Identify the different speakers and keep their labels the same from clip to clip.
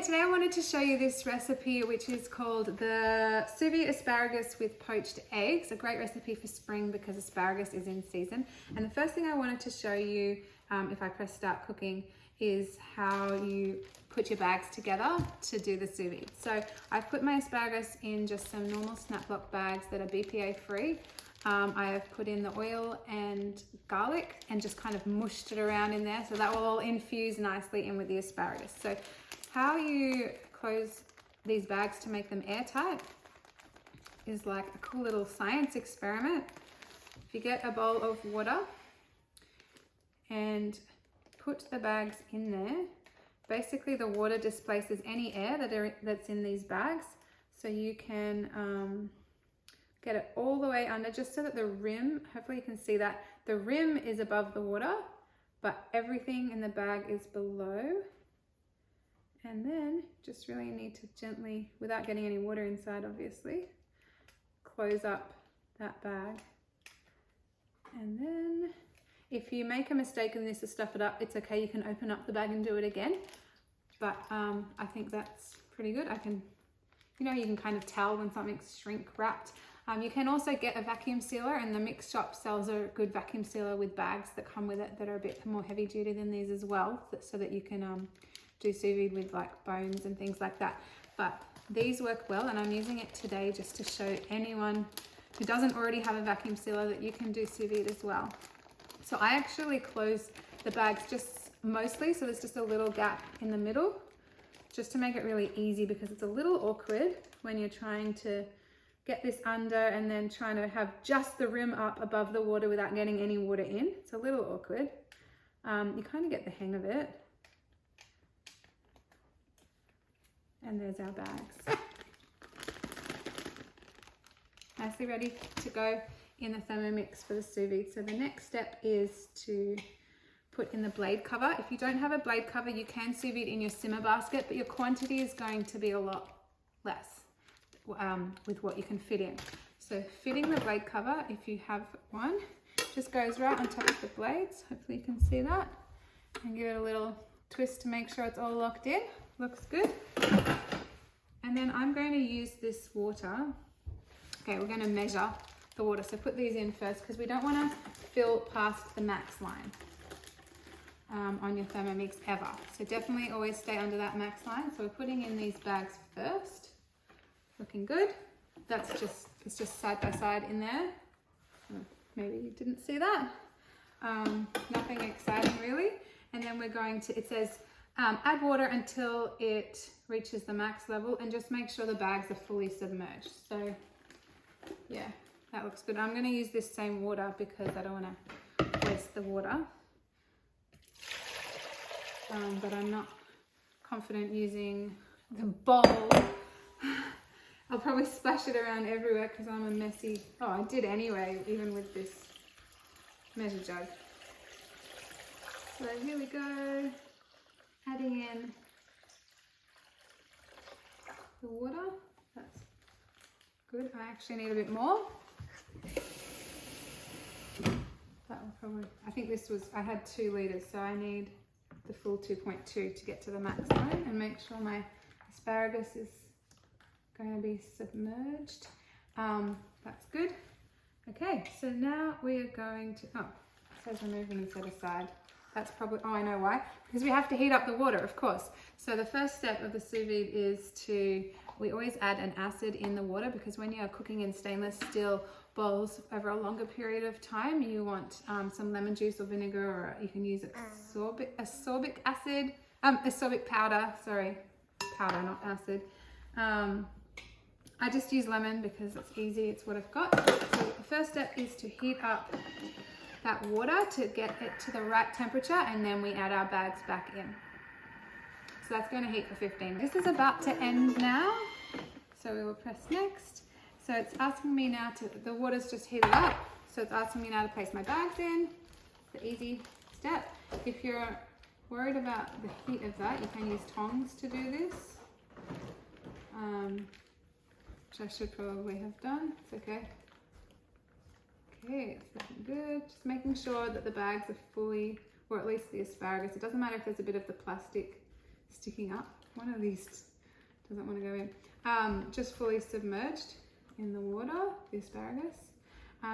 Speaker 1: Okay, today I wanted to show you this recipe, which is called the Sous Vide Asparagus with Poached Eggs. A great recipe for spring because asparagus is in season. And the first thing I wanted to show you, if I press start cooking, is how you put your bags together to do the sous vide. So I've put my asparagus in just some normal snap-lock bags that are BPA free. I have put in the oil and garlic and just kind of mushed it around in there so that will all infuse nicely in with the asparagus. So how you close these bags to make them airtight is like a cool little science experiment. If you get a bowl of water and put the bags in there, basically the water displaces any air that's in these bags, so you can get it all the way under just so that the rim, hopefully you can see that, the rim is above the water, but everything in the bag is below. And then just really need to gently, without getting any water inside obviously, close up that bag. And then if you make a mistake in this to stuff it up, it's okay, you can open up the bag and do it again. But I think that's pretty good. You can kind of tell when something's shrink wrapped. You can also get a vacuum sealer, and the mix shop sells a good vacuum sealer with bags that come with it that are a bit more heavy duty than these as well, so that you can do sous vide with like bones and things like that. But these work well, and I'm using it today just to show anyone who doesn't already have a vacuum sealer that you can do sous vide as well. So I actually close the bags just mostly, so there's just a little gap in the middle, just to make it really easy, because it's a little awkward when you're trying to get this under and then trying to have just the rim up above the water without getting any water in. It's a little awkward. You kind of get the hang of it. And there's our bags. Nicely ready to go in the Thermomix for the sous vide. So the next step is to put in the blade cover. If you don't have a blade cover, you can sous vide in your simmer basket, but your quantity is going to be a lot less with what you can fit in. So fitting the blade cover, if you have one, just goes right on top of the blades. Hopefully you can see that. And give it a little twist to make sure it's all locked in. Looks good. And then I'm going to use this water. Okay, we're going to measure the water. So put these in first, because we don't want to fill past the max line on your Thermomix ever. So definitely always stay under that max line. So we're putting in these bags first. Looking good. It's just side by side in there. Maybe you didn't see that. Nothing exciting really. And then we're going to, it says add water until it reaches the max level, and just make sure the bags are fully submerged. So yeah, that looks good. I'm going to use this same water because I don't want to waste the water. But I'm not confident using the bowl. I'll probably splash it around everywhere because I'm a messy, I did anyway, even with this measure jug. So here we go, adding in the water. That's good. I actually need a bit more. That will probably, I think this was, I had 2 litres, so I need the full 2.2 to get to the max line and make sure my asparagus is going to be submerged. That's good. Okay, so now we are going to, it says removing and set aside. That's probably, I know why, because we have to heat up the water, of course. So the first step of the sous vide is we always add an acid in the water, because when you're cooking in stainless steel bowls over a longer period of time, you want some lemon juice or vinegar, or you can use ascorbic acid, ascorbic powder, sorry, powder, not acid. I just use lemon because it's easy, it's what I've got. So the first step is to heat up that water to get it to the right temperature, and then we add our bags back in. So that's going to heat for 15 minutes. This is about to end now, so we will press next. So it's asking me now the water's just heated up, so it's asking me now to place my bags in. It's the easy step. If you're worried about the heat of that, you can use tongs to do this. Which I should probably have done. It's okay. Okay, it's looking good. Just making sure that the bags are fully, or at least the asparagus. It doesn't matter if there's a bit of the plastic sticking up. one of these doesn't want to go in. Just fully submerged in the water, the asparagus.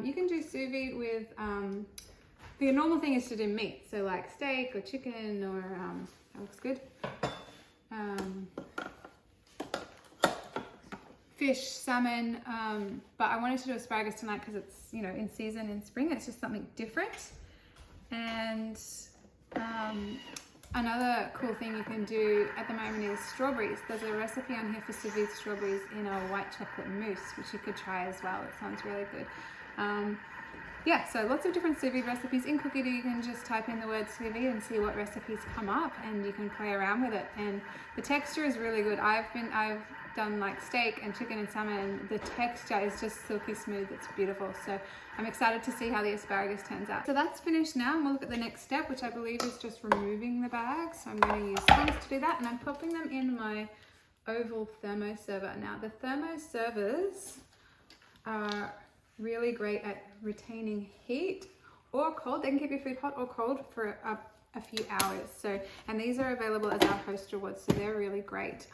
Speaker 1: You can do sous vide with, the normal thing is to do meat, so like steak or chicken or, that looks good. Fish, salmon, but I wanted to do asparagus tonight because it's, you know, in season in spring. It's just something different. And another cool thing you can do at the moment is strawberries. There's a recipe on here for sous vide strawberries in a white chocolate mousse, which you could try as well. It sounds really good. Yeah, so lots of different sous vide recipes. In Cookie Do, you can just type in the word sous vide and see what recipes come up, and you can play around with it. And the texture is really good. I've done like steak and chicken and salmon, and the texture is just silky smooth. It's beautiful. So I'm excited to see how the asparagus turns out. So that's finished now, and we'll look at the next step, which I believe is just removing the bags. So I'm going to use Sous to do that, and I'm popping them in my oval thermo server. Now the thermo servers are really great at retaining heat or cold. They can keep your food hot or cold for a few hours. So, and these are available as our host rewards, so they're really great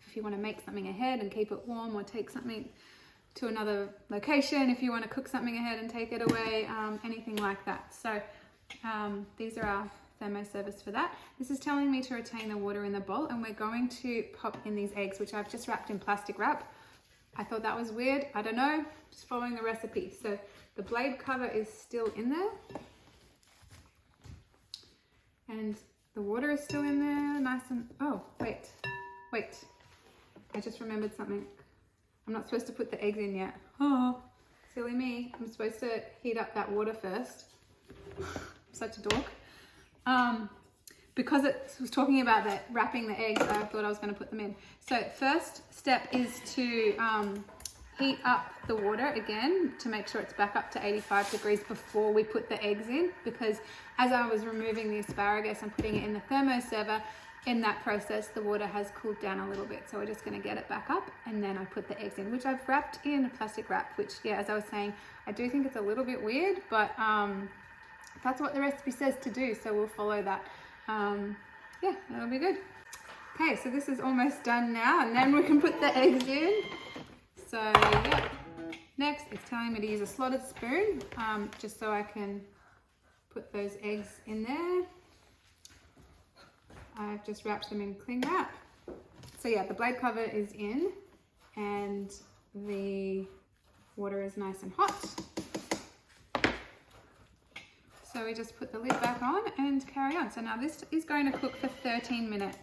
Speaker 1: if you want to make something ahead and keep it warm, or take something to another location if you want to cook something ahead and take it away, anything like that. So these are our thermo servers for that. This is telling me to retain the water in the bowl, and we're going to pop in these eggs, which I've just wrapped in plastic wrap. I thought that was weird. I don't know, just following the recipe. So the blade cover is still in there. And the water is still in there, nice and, oh, wait. I just remembered something. I'm not supposed to put the eggs in yet. Oh, silly me. I'm supposed to heat up that water first. I'm such a dork. Because it was talking about that wrapping the eggs, I thought I was going to put them in. So first step is to heat up the water again to make sure it's back up to 85 degrees before we put the eggs in, because as I was removing the asparagus and putting it in the thermo server, in that process the water has cooled down a little bit. So we're just going to get it back up, and then I put the eggs in, which I've wrapped in a plastic wrap, which, yeah, as I was saying, I do think it's a little bit weird, but that's what the recipe says to do, so we'll follow that. Yeah, that'll be good. Okay, so this is almost done now, and then we can put the eggs in. So yeah, next it's telling me to use a slotted spoon, just so I can put those eggs in there. I've just wrapped them in cling wrap. So yeah, the blade cover is in, and the water is nice and hot. So we just put the lid back on and carry on. So now this is going to cook for 13 minutes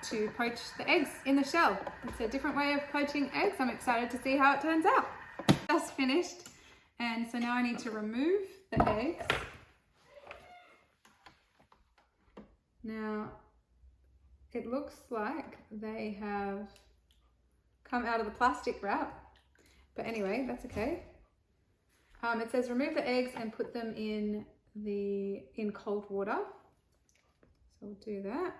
Speaker 1: to poach the eggs in the shell. It's a different way of poaching eggs. I'm excited to see how it turns out. Just finished. And so now I need to remove the eggs. Now, it looks like they have come out of the plastic wrap. But anyway, that's okay. It says remove the eggs and put them in cold water. So we'll do that.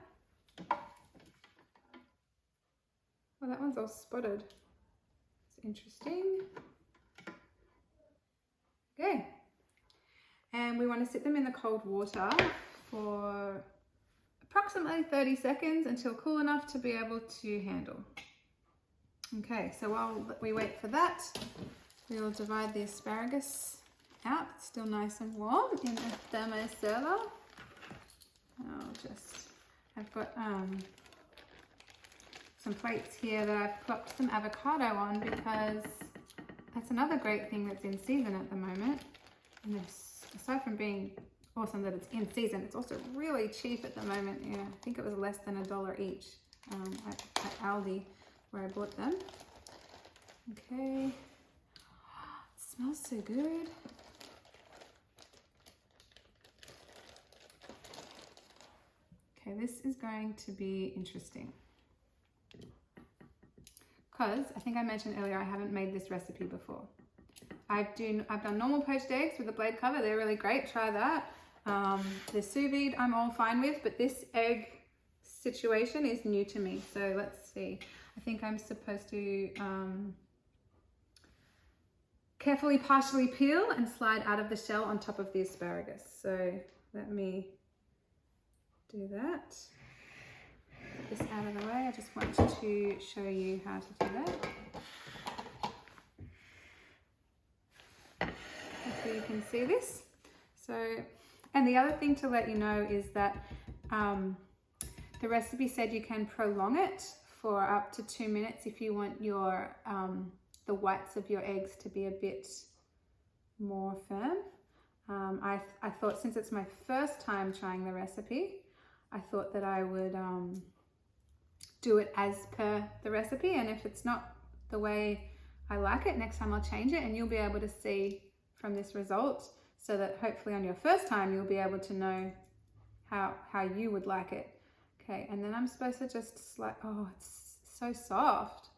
Speaker 1: Oh, that one's all spotted. It's interesting. Okay. And we want to sit them in the cold water for approximately 30 seconds until cool enough to be able to handle. Okay, so while we wait for that, we'll divide the asparagus out. It's still nice and warm in the thermo server. I've got some plates here that I've plopped some avocado on, because that's another great thing that's in season at the moment. And aside from being awesome that it's in season, it's also really cheap at the moment. Yeah, I think it was less than $1 each at Aldi where I bought them. Okay. Smells so good. Okay, this is going to be interesting, because I think I mentioned earlier I haven't made this recipe before. I've done normal poached eggs with a blade cover. They're really great. Try that. The sous vide I'm all fine with, but this egg situation is new to me. So let's see. I think I'm supposed to carefully partially peel and slide out of the shell on top of the asparagus. So let me do that. this out of the way. I just want to show you how to do that. Hopefully you can see this. So, and the other thing to let you know is that the recipe said you can prolong it for up to 2 minutes if you want your the whites of your eggs to be a bit more firm. I thought, since it's my first time trying the recipe, I thought that I would do it as per the recipe, and if it's not the way I like it, next time I'll change it, and you'll be able to see from this result, so that hopefully on your first time you'll be able to know how you would like it. Okay, and then I'm supposed to just slide. Oh, it's so soft.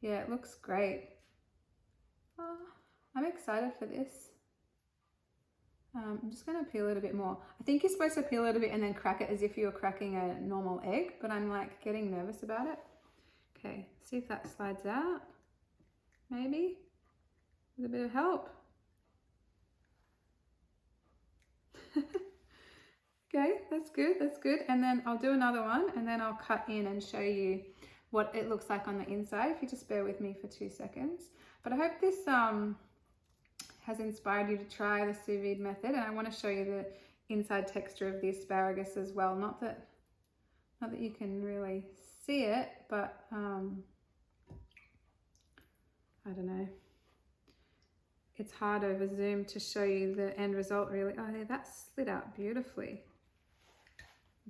Speaker 1: Yeah, it looks great. Oh, I'm excited for this. I'm just going to peel it a bit more. I think you're supposed to peel it a bit and then crack it as if you were cracking a normal egg, but I'm like getting nervous about it. Okay, see if that slides out. Maybe with a bit of help. Okay, that's good, that's good. And then I'll do another one, and then I'll cut in and show you what it looks like on the inside, if you just bear with me for 2 seconds. But I hope this has inspired you to try the sous vide method, and I want to show you the inside texture of the asparagus as well. Not that you can really see it, but I don't know. It's hard over Zoom to show you the end result really. Oh, yeah, that slid out beautifully.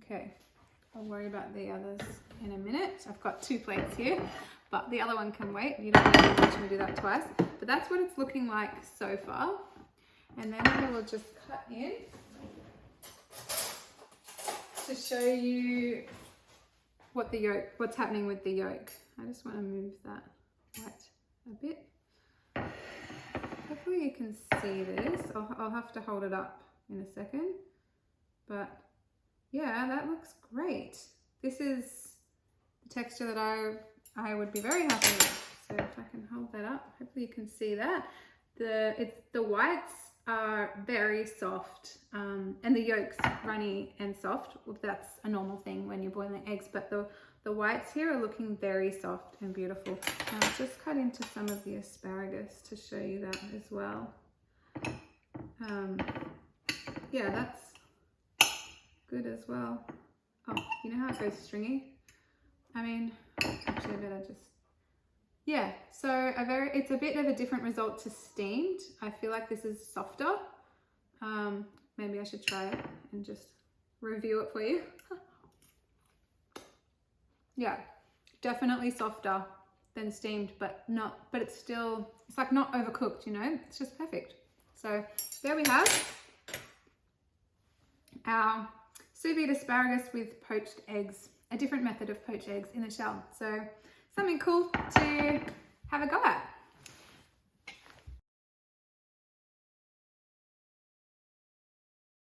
Speaker 1: Okay, I'll worry about the others in a minute. I've got 2 plates here, but the other one can wait. You don't need to watch me do that twice. But that's what it's looking like so far. And then I will just cut in to show you what's happening with the yolk. I just want to move that white a bit. Hopefully you can see this. I'll have to hold it up in a second. But yeah, that looks great. This is the texture that I would be very happy with. So if I can hold that up, hopefully you can see that. The whites are very soft, and the yolks runny and soft. That's a normal thing when you're boiling eggs, but the whites here are looking very soft and beautiful. And I'll just cut into some of the asparagus to show you that as well. Yeah, that's good as well. Oh, you know how it goes stringy? I mean, actually I better just, yeah, so it's a bit of a different result to steamed. I feel like this is softer. Maybe I should try it and just review it for you. Yeah, definitely softer than steamed, but it's like not overcooked, you know, it's just perfect. So there we have our sous vide asparagus with poached eggs, a different method of poached eggs in a shell. So something cool to have a go at.